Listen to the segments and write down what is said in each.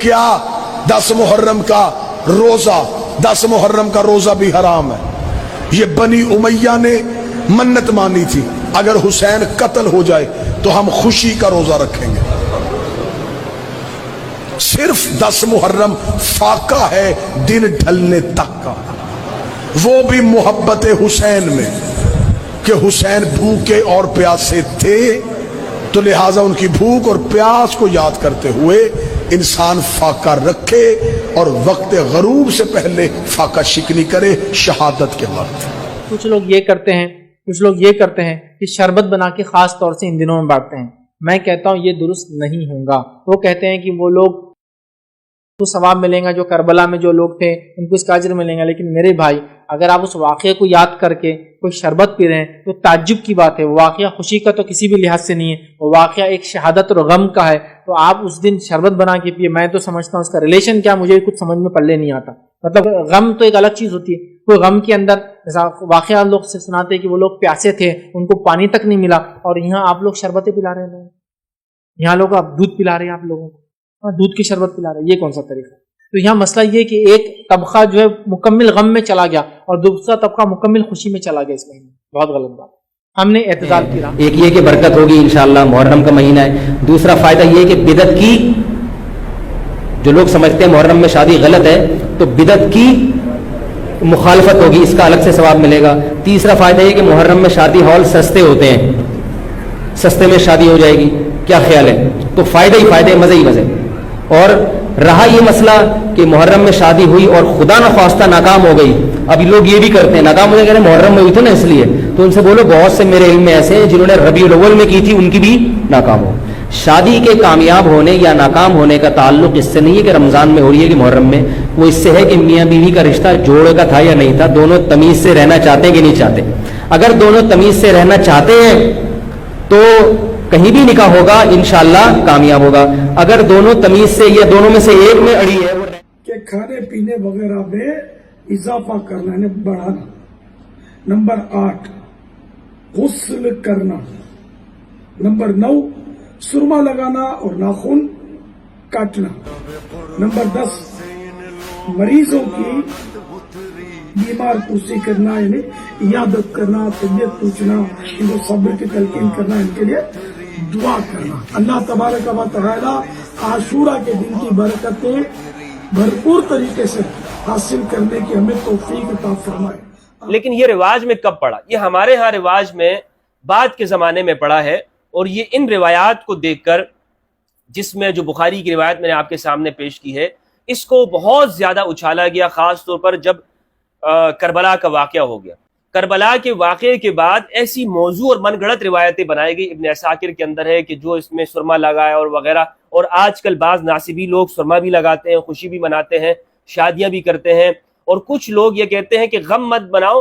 کیا 10 محرم کا روزہ، 10 محرم کا روزہ بھی حرام ہے۔ یہ بنی امیہ نے منت مانی تھی، اگر حسین قتل ہو جائے تو ہم خوشی کا روزہ رکھیں گے۔ صرف 10 محرم فاقہ ہے دن ڈھلنے تک کا، وہ بھی محبت حسین میں کہ حسین بھوکے اور پیاسے تھے، تو لہٰذا ان کی بھوک اور پیاس کو یاد کرتے ہوئے انسان فاقہ رکھے اور وقت غروب سے پہلے فاقہ شکنی کرے شہادت کے وقت۔ کچھ لوگ یہ کرتے ہیں کہ شربت بنا کے خاص طور سے ان دنوں میں بانٹتے ہیں۔ میں کہتا ہوں یہ درست نہیں ہوگا۔ وہ کہتے ہیں کہ وہ لوگ کو ثواب ملیں گا، جو کربلا میں جو لوگ تھے ان کو اس کا اجر ملیں گا، لیکن میرے بھائی اگر آپ اس واقعے کو یاد کر کے کوئی شربت پی رہے ہیں تو تعجب کی بات ہے۔ وہ واقعہ خوشی کا تو کسی بھی لحاظ سے نہیں ہے، وہ واقعہ ایک شہادت اور غم کا ہے، تو آپ اس دن شربت بنا کے پیے۔ میں تو سمجھتا ہوں اس کا ریلیشن کیا مجھے کچھ سمجھ میں پلے نہیں آتا۔ مطلب غم تو ایک الگ چیز ہوتی ہے، کوئی غم کے اندر واقعہ لوگ سے سناتے ہیں کہ وہ لوگ پیاسے تھے، ان کو پانی تک نہیں ملا، اور یہاں آپ لوگ شربتیں پلا رہے ہیں، یہاں لوگ آپ دودھ پلا رہے ہیں، آپ لوگوں کو دودھ کی شربت پلا رہے ہیں، یہ کون سا طریقہ؟ تو یہاں مسئلہ یہ کہ ایک طبقہ جو ہے مکمل غم میں چلا گیا اور دوسرا طبقہ مکمل خوشی میں چلا گیا۔ اس مہینے بہت غلط بات، ہم نے اعتدال کیا۔ ایک یہ کہ برکت ہوگی انشاءاللہ، محرم کا مہینہ ہے۔ دوسرا فائدہ یہ کہ بدعت کی، جو لوگ سمجھتے ہیں محرم میں شادی غلط ہے تو بدعت کی مخالفت ہوگی، اس کا الگ سے ثواب ملے گا۔ تیسرا فائدہ یہ کہ محرم میں شادی ہال سستے ہوتے ہیں، سستے میں شادی ہو جائے گی، کیا خیال ہے؟ تو فائدہ ہی فائدے، مزے ہی مزے۔ اور رہا یہ مسئلہ کہ محرم میں شادی ہوئی اور خدا نخواستہ ناکام ہو گئی، ابھی لوگ یہ بھی کرتے ہیں، ناکام ہو جائے، محرم میں ہوئی تھی نا اس لیے، تو ان سے بولو بہت سے میرے علم میں ایسے ہیں جنہوں نے ربیع الاول میں کی تھی، ان کی بھی ناکام ہو۔ شادی کے کامیاب ہونے یا ناکام ہونے کا تعلق اس سے نہیں ہے کہ رمضان میں ہو رہی ہے کہ محرم میں، وہ اس سے ہے کہ میاں بیوی کا رشتہ جوڑ کا تھا یا نہیں تھا، دونوں تمیز سے رہنا چاہتے ہیں کہ نہیں چاہتے۔ اگر دونوں تمیز سے رہنا چاہتے ہیں تو کہیں بھی نکاح ہوگا انشاءاللہ کامیاب ہوگا۔ اگر دونوں تمیز سے یا دونوں میں سے ایک میں اڑی ہے کہ کھانے پینے وغیرہ میں اضافہ کرنا یعنی بڑھانا۔ نمبر 8 غسل کرنا۔ نمبر 9 سرما لگانا اور ناخن کاٹنا۔ نمبر 10 مریضوں کی بیمار پرسی کرنا یعنی عیادت کرنا، طبیعت پوچھنا، ان کو صبر کی تلقین کرنا، ان کے لیے دعا کرنا۔ اللہ تبارک و تعالی عاشورہ کے دن کی برکتیں بھرپور طریقے سے حاصل کرنے کی ہمیں توفیق عطا فرمائے۔ لیکن یہ رواج میں کب پڑا؟ یہ ہمارے ہاں رواج میں بعد کے زمانے میں پڑا ہے، اور یہ ان روایات کو دیکھ کر، جس میں جو بخاری کی روایت میں نے آپ کے سامنے پیش کی ہے، اس کو بہت زیادہ اچھالا گیا، خاص طور پر جب کربلا کا واقعہ ہو گیا۔ کربلا کے واقعے کے بعد ایسی موضوع اور من گھڑت روایتیں بنائی گئی، ابن عساکر کے اندر ہے کہ جو اس میں سرما لگایا اور وغیرہ، اور آج کل بعض ناصبی لوگ سرما بھی لگاتے ہیں، خوشی بھی مناتے ہیں، شادیاں بھی کرتے ہیں، اور کچھ لوگ یہ کہتے ہیں کہ غم مت بناؤ،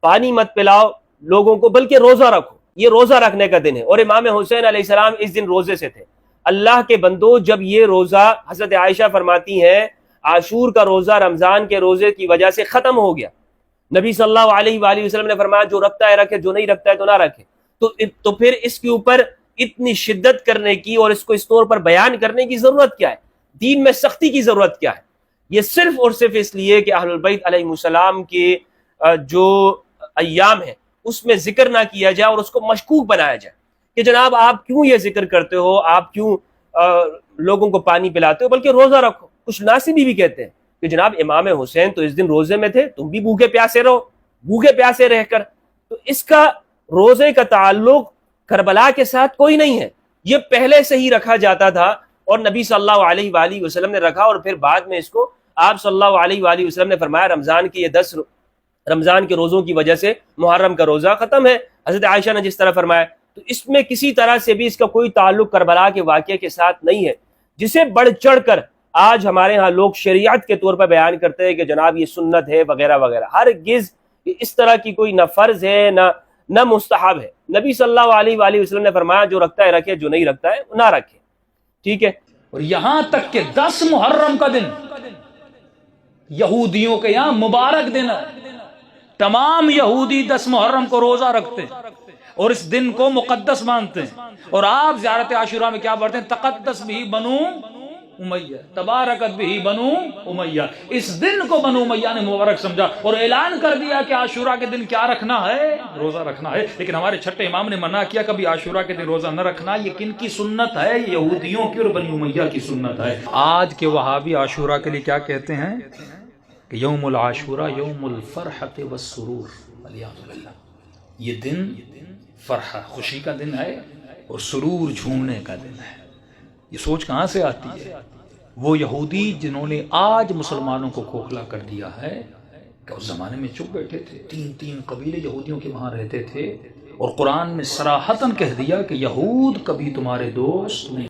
پانی مت پلاؤ لوگوں کو، بلکہ روزہ رکھو، یہ روزہ رکھنے کا دن ہے۔ اور امام حسین علیہ السلام اس دن روزے سے تھے۔ اللہ کے بندو، جب یہ روزہ، حضرت عائشہ فرماتی ہیں، عاشور کا روزہ رمضان کے روزے کی وجہ سے ختم ہو گیا، نبی صلی اللہ علیہ وآلہ وسلم نے فرمایا جو رکھتا ہے رکھے، جو نہیں رکھتا ہے تو نہ رکھے۔ تو پھر اس کے اوپر اتنی شدت کرنے کی اور اس کو اس طور پر بیان کرنے کی ضرورت کیا ہے؟ دین میں سختی کی ضرورت کیا ہے؟ یہ صرف اور صرف اس لیے کہ اہل البیت علیہ السلام کے جو ایام ہیں اس میں ذکر نہ کیا جائے اور اس کو مشکوک بنایا جائے کہ جناب آپ کیوں یہ ذکر کرتے ہو، آپ کیوں لوگوں کو پانی پلاتے ہو، بلکہ روزہ رکھو۔ کچھ ناصبی بھی کہتے ہیں کہ جناب امام حسین تو اس دن روزے میں تھے، تم بھی بھوکے پیاسے رہو، بھوکے پیاسے رہ کر۔ تو اس کا روزے کا تعلق کربلا کے ساتھ کوئی نہیں ہے، یہ پہلے سے ہی رکھا جاتا تھا، اور نبی صلی اللہ علیہ وآلہ وسلم نے رکھا، اور پھر بعد میں اس کو آپ صلی اللہ علیہ وآلہ وسلم نے فرمایا رمضان کی یہ 10 رمضان کے روزوں کی وجہ سے محرم کا روزہ ختم ہے، حضرت عائشہ نے جس طرح فرمایا۔ تو اس میں کسی طرح سے بھی اس کا کوئی تعلق کربلا کے واقعے کے ساتھ نہیں ہے، جسے بڑھ چڑھ کر آج ہمارے ہاں لوگ شریعت کے طور پر بیان کرتے ہیں کہ جناب یہ سنت ہے وغیرہ وغیرہ۔ ہرگز اس طرح کی کوئی نہ فرض ہے نہ مستحب ہے۔ نبی صلی اللہ علیہ وآلہ وسلم نے فرمایا جو رکھتا ہے رکھے، جو نہیں رکھتا ہے نہ رکھے، ٹھیک ہے۔ اور یہاں تک کہ 10 محرم کا دن یہودیوں کے یہاں مبارک دن ہے، تمام یہودی 10 محرم کو روزہ رکھتے ہیں اور اس دن کو مقدس مانتے ہیں، اور آپ زیارت عاشورہ میں کیا پڑھتے ہیں؟ تقدس بھی بنو امیہ، تبارکت بھی بنو امیہ. اس دن کو بنو امیہ نے مبارک سمجھا اور اعلان کر دیا کہ عاشورہ کے دن کیا رکھنا ہے؟ روزہ رکھنا ہے. لیکن ہمارے چھٹے امام نے منع کیا کبھی عاشورہ کے دن روزہ نہ رکھنا. یہ کن کی سنت ہے؟ یہ یہودیوں کی اور بنی امیہ کی سنت ہے. آج کے وہابی عاشورہ کے لیے کیا کہتے ہیں کہ یوم العاشورہ یوم الفرحۃ والسرور. والعیاذ باللہ. یہ دن فرحہ خوشی کا دن ہے اور سرور جھومنے کا دن ہے. یہ سوچ کہاں سے آتی ہے؟ وہ یہودی جنہوں نے آج مسلمانوں کو کھوکھلا کر دیا ہے کہ اس زمانے میں چپ بیٹھے تھے. 3 قبیلے یہودیوں کے وہاں رہتے تھے اور قرآن میں صراحتاً کہہ دیا کہ یہود کبھی تمہارے دوست نہیں.